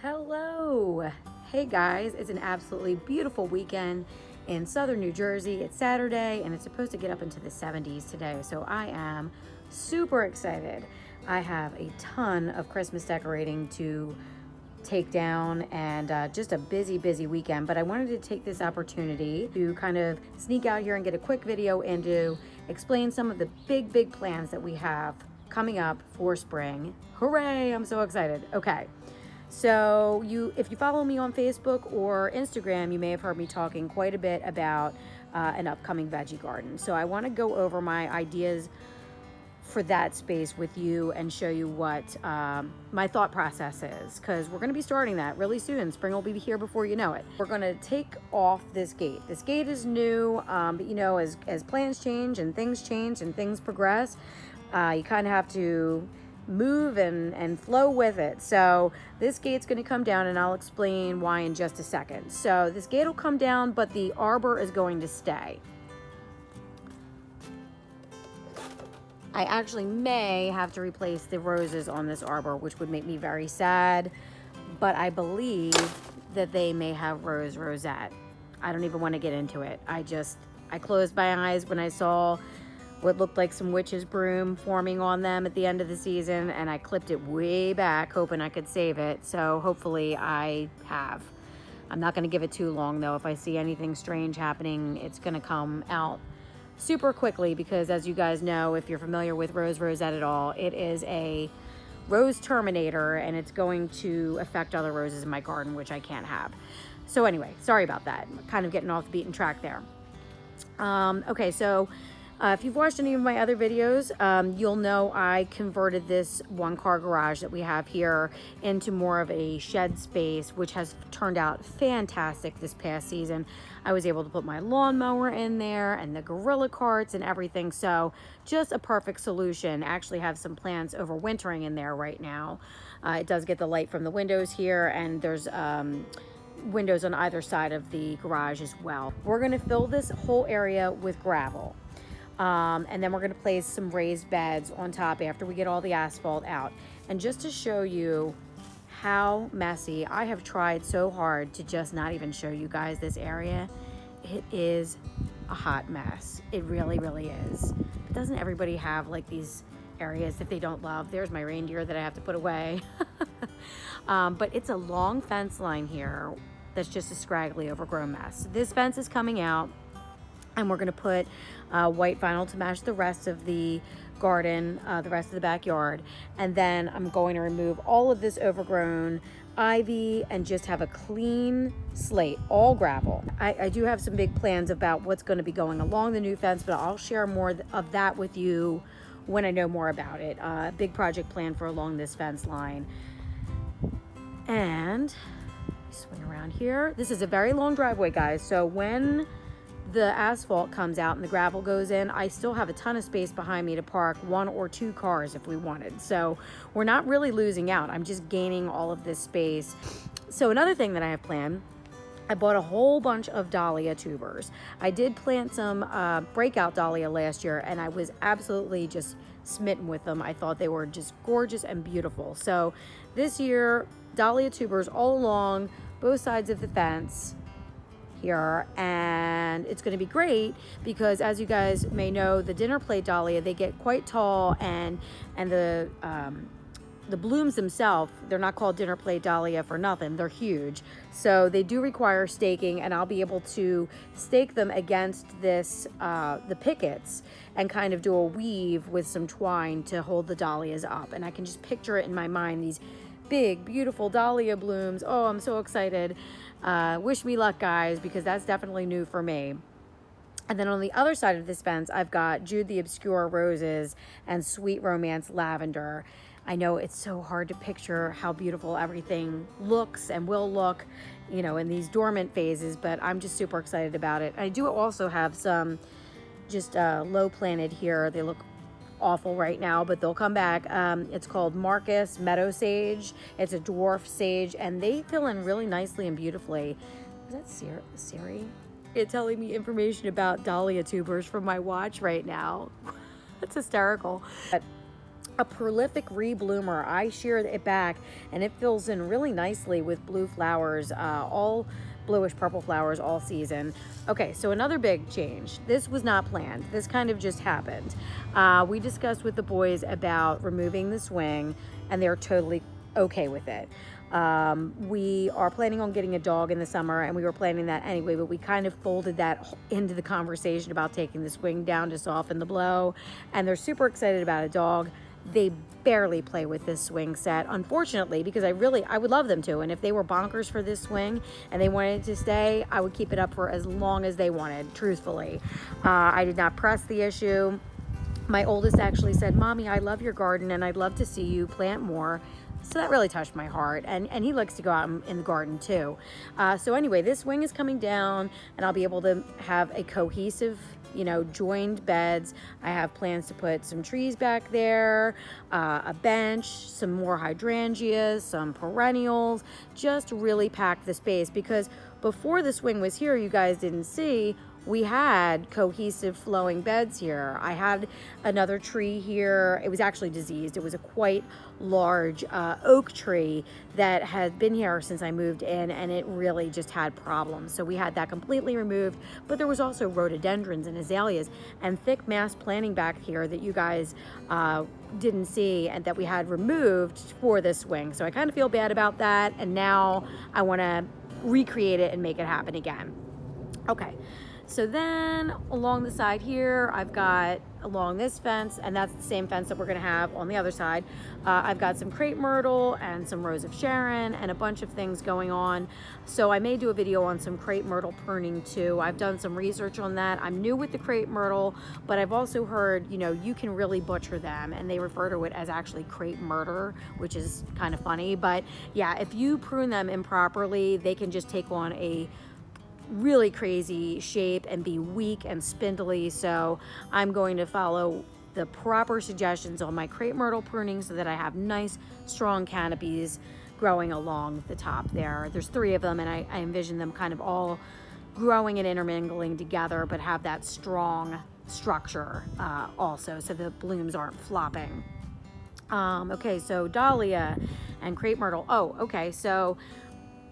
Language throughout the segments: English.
Hello. Hey guys, it's an absolutely beautiful weekend in southern New Jersey. It's Saturday and it's supposed to get up into the 70s today, so I am super excited. I have a ton of Christmas decorating to take down and just a busy weekend, but I wanted to take this opportunity to kind of sneak out here and get a quick video and to explain some of the big plans that we have coming up for spring. Hooray, I'm so excited. Okay. So if you follow me on Facebook or Instagram, you may have heard me talking quite a bit about an upcoming veggie garden. So I want to go over my ideas for that space with you and show you what my thought process is, because we're going to be starting that really soon. Spring will be here before you know it. We're going to take off this gate. This gate is new, but you know, as plans change and things progress, you kind of have to move and flow with it. So this gate's going to come down and I'll explain why in just a second. So this gate will come down, but the arbor is going to stay. I actually may have to replace the roses on this arbor, which would make me very sad, but I believe that they may have rosette. I don't even want to get into it. I closed my eyes when I saw what looked like some witch's broom forming on them at the end of the season, and I clipped it way back hoping I could save it. So hopefully I have. I'm not going to give it too long though. If I see anything strange happening, it's going to come out super quickly, because as you guys know, if you're familiar with rosette at all, it is a rose terminator and it's going to affect other roses in my garden, which I can't have. So anyway, sorry about that. I'm kind of getting off the beaten track there. Okay, so if you've watched any of my other videos, you'll know I converted this one-car garage that we have here into more of a shed space, which has turned out fantastic this past season. I was able to put my lawnmower in there and the gorilla carts and everything, so just a perfect solution. I actually have some plants overwintering in there right now. It does get the light from the windows here, and there's windows on either side of the garage as well. We're going to fill this whole area with gravel. And then we're going to place some raised beds on top after we get all the asphalt out. And just to show you how messy, I have tried so hard to just not even show you guys this area. It is a hot mess. It really is. But doesn't everybody have like these areas that they don't love? There's my reindeer that I have to put away. But it's a long fence line here that's just a scraggly, overgrown mess. This fence is coming out, and we're going to put white vinyl to match the rest of the garden, the rest of the backyard. And then I'm going to remove all of this overgrown ivy and just have a clean slate, all gravel. I do have some big plans about what's going to be going along the new fence, but I'll share more of that with you when I know more about it. Big project plan for along this fence line. And swing around here. This is a very long driveway, guys. So when the asphalt comes out and the gravel goes in, I still have a ton of space behind me to park 1 or 2 cars if we wanted. So we're not really losing out. I'm just gaining all of this space. So another thing that I have planned, I bought a whole bunch of dahlia tubers. I did plant some breakout dahlia last year, and I was absolutely just smitten with them. I thought they were just gorgeous and beautiful. So this year, dahlia tubers all along both sides of the fence here, and it's going to be great because, as you guys may know, the dinner plate dahlia, they get quite tall, and the blooms themselves, they're not called dinner plate dahlia for nothing. They're huge, so they do require staking, and I'll be able to stake them against this the pickets and kind of do a weave with some twine to hold the dahlias up. And I can just picture it in my mind, these big beautiful dahlia blooms. Oh, I'm so excited. Wish me luck, guys, because that's definitely new for me. And then on the other side of this fence, I've got Jude the Obscure roses and Sweet Romance lavender. I know it's so hard to picture how beautiful everything looks and will look, you know, in these dormant phases, but I'm just super excited about it. I do also have some just low planted here. They look awful right now, but they'll come back. It's called Marcus Meadow Sage. It's a dwarf sage, and they fill in really nicely and beautifully. Is that Siri? It's telling me information about dahlia tubers from my watch right now. That's hysterical. But a prolific rebloomer. I sheared it back and it fills in really nicely with blue flowers, all bluish purple flowers all season. Okay, so another big change. This was not planned. This kind of just happened. We discussed with the boys about removing the swing and they're totally okay with it. We are planning on getting a dog in the summer and we were planning that anyway, but we kind of folded that into the conversation about taking the swing down to soften the blow, and they're super excited about a dog. They barely play with this swing set, unfortunately, because I would love them to. And if they were bonkers for this swing and they wanted to stay, I would keep it up for as long as they wanted, truthfully. I did not press the issue. My oldest actually said, "Mommy, I love your garden and I'd love to see you plant more." So that really touched my heart. And he likes to go out in the garden too. So anyway, this swing is coming down and I'll be able to have a cohesive, joined beds. I have plans to put some trees back there, a bench, some more hydrangeas, some perennials, just really pack the space, because before the swing was here, you guys didn't see, we had cohesive flowing beds here. I had another tree here. It was actually diseased. It was a quite large oak tree that had been here since I moved in, and it really just had problems. So we had that completely removed, but there was also rhododendrons and azaleas and thick mass planting back here that you guys didn't see and that we had removed for this swing. So I kind of feel bad about that, and now I want to recreate it and make it happen again. Okay. So then along the side here, I've got along this fence, and that's the same fence that we're gonna have on the other side. I've got some Crape Myrtle and some Rose of Sharon and a bunch of things going on. So I may do a video on some Crape Myrtle pruning too. I've done some research on that. I'm new with the Crape Myrtle, but I've also heard, you can really butcher them, and they refer to it as actually Crape Murder, which is kind of funny. But yeah, if you prune them improperly, they can just take on a really crazy shape and be weak and spindly. So I'm going to follow the proper suggestions on my Crape Myrtle pruning so that I have nice strong canopies growing along the top there. There's 3 of them, and I envision them kind of all growing and intermingling together, but have that strong structure also, so the blooms aren't flopping. Okay, so Dahlia and Crape Myrtle. Oh, okay, so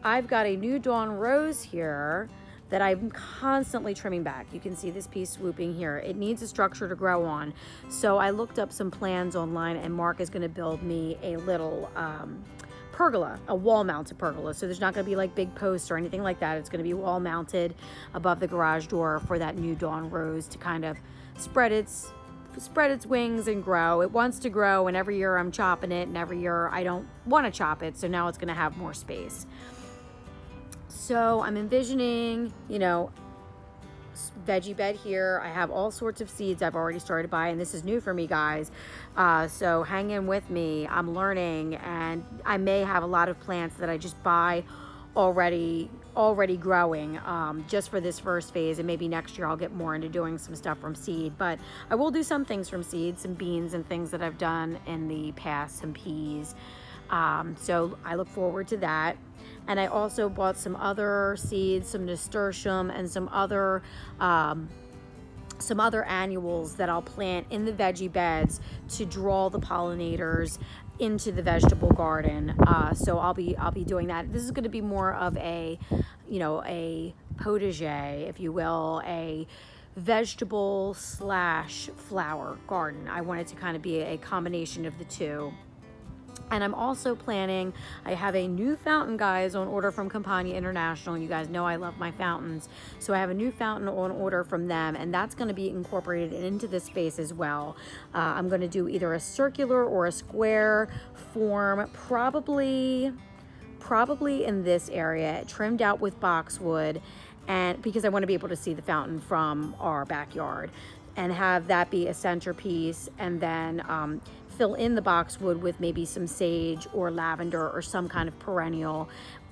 I've got a new dawn rose here that I'm constantly trimming back. You can see this piece swooping here. It needs a structure to grow on. So I looked up some plans online, and Mark is gonna build me a little pergola, a wall mounted pergola. So there's not gonna be like big posts or anything like that. It's gonna be wall mounted above the garage door for that new dawn rose to kind of spread its wings and grow. It wants to grow, and every year I'm chopping it, and every year I don't wanna chop it. So now it's gonna have more space. So I'm envisioning, veggie bed here. I have all sorts of seeds I've already started buying. This is new for me, guys. So hang in with me. I'm learning, and I may have a lot of plants that I just buy already growing just for this first phase, and maybe next year I'll get more into doing some stuff from seed. But I will do some things from seed, some beans and things that I've done in the past, some peas. So I look forward to that. And I also bought some other seeds, some nasturtium, and some other annuals that I'll plant in the veggie beds to draw the pollinators into the vegetable garden. So I'll be doing that. This is going to be more of a potager, if you will, a vegetable / flower garden. I want it to kind of be a combination of the two. And I'm also planning, I have a new fountain, guys, on order from Campania International. You guys know I love my fountains. So I have a new fountain on order from them, and that's going to be incorporated into this space as well. I'm going to do either a circular or a square form, probably in this area, trimmed out with boxwood, and because I want to be able to see the fountain from our backyard, and have that be a centerpiece, and then fill in the boxwood with maybe some sage or lavender or some kind of perennial,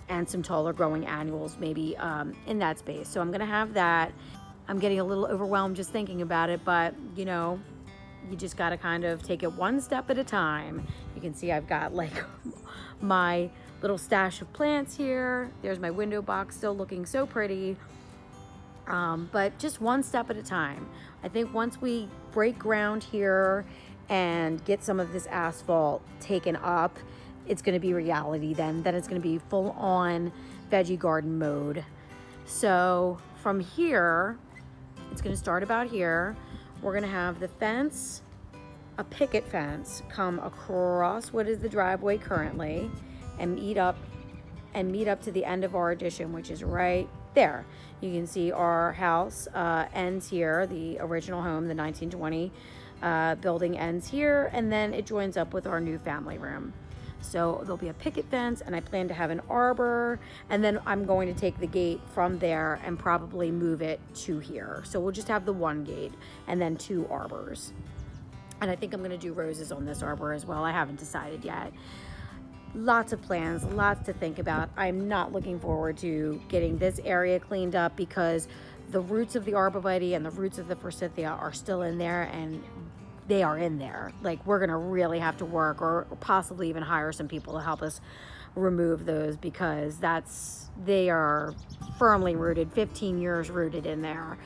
and some taller growing annuals maybe in that space. So I'm gonna have that. I'm getting a little overwhelmed just thinking about it, but you just gotta kind of take it one step at a time. You can see I've got like my little stash of plants here. There's my window box still looking so pretty. But just one step at a time. I think once we break ground here and get some of this asphalt taken up, it's going to be reality then. Then it's going to be full on veggie garden mode. So from here, it's going to start about here. We're going to have the fence, a picket fence, come across what is the driveway currently and meet up to the end of our addition, which is right there. You can see our house ends here, the original home, the 1920 building ends here, and then it joins up with our new family room. So there'll be a picket fence, and I plan to have an arbor, and then I'm going to take the gate from there and probably move it to here. So we'll just have the one gate and then 2 arbors. And I think I'm going to do roses on this arbor as well. I haven't decided yet. Lots of plans, lots to think about. I'm not looking forward to getting this area cleaned up because the roots of the arborvitae and the roots of the forsythia are still in there, and they are in there. Like, we're gonna really have to work or possibly even hire some people to help us remove those, because they are firmly rooted, 15 years rooted in there.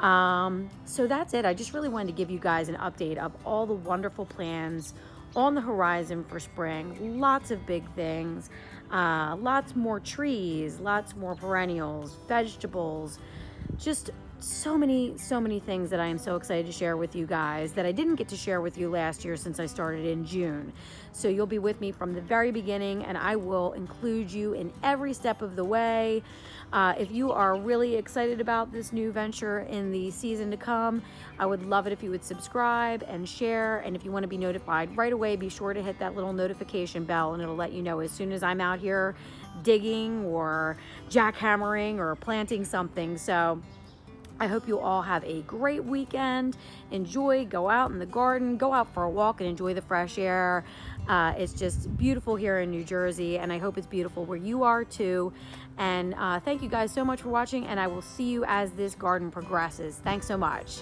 So that's it. I just really wanted to give you guys an update of all the wonderful plans on the horizon for spring. Lots of big things, lots more trees, lots more perennials, vegetables, just so many things that I am so excited to share with you guys that I didn't get to share with you last year since I started in June. So you'll be with me from the very beginning, and I will include you in every step of the way. If you are really excited about this new venture in the season to come, I would love it if you would subscribe and share. And if you want to be notified right away, be sure to hit that little notification bell, and it'll let you know as soon as I'm out here digging or jackhammering or planting something. So I hope you all have a great weekend. Enjoy, go out in the garden, go out for a walk and enjoy the fresh air. It's just beautiful here in New Jersey, and I hope it's beautiful where you are too. And thank you guys so much for watching, and I will see you as this garden progresses. Thanks so much.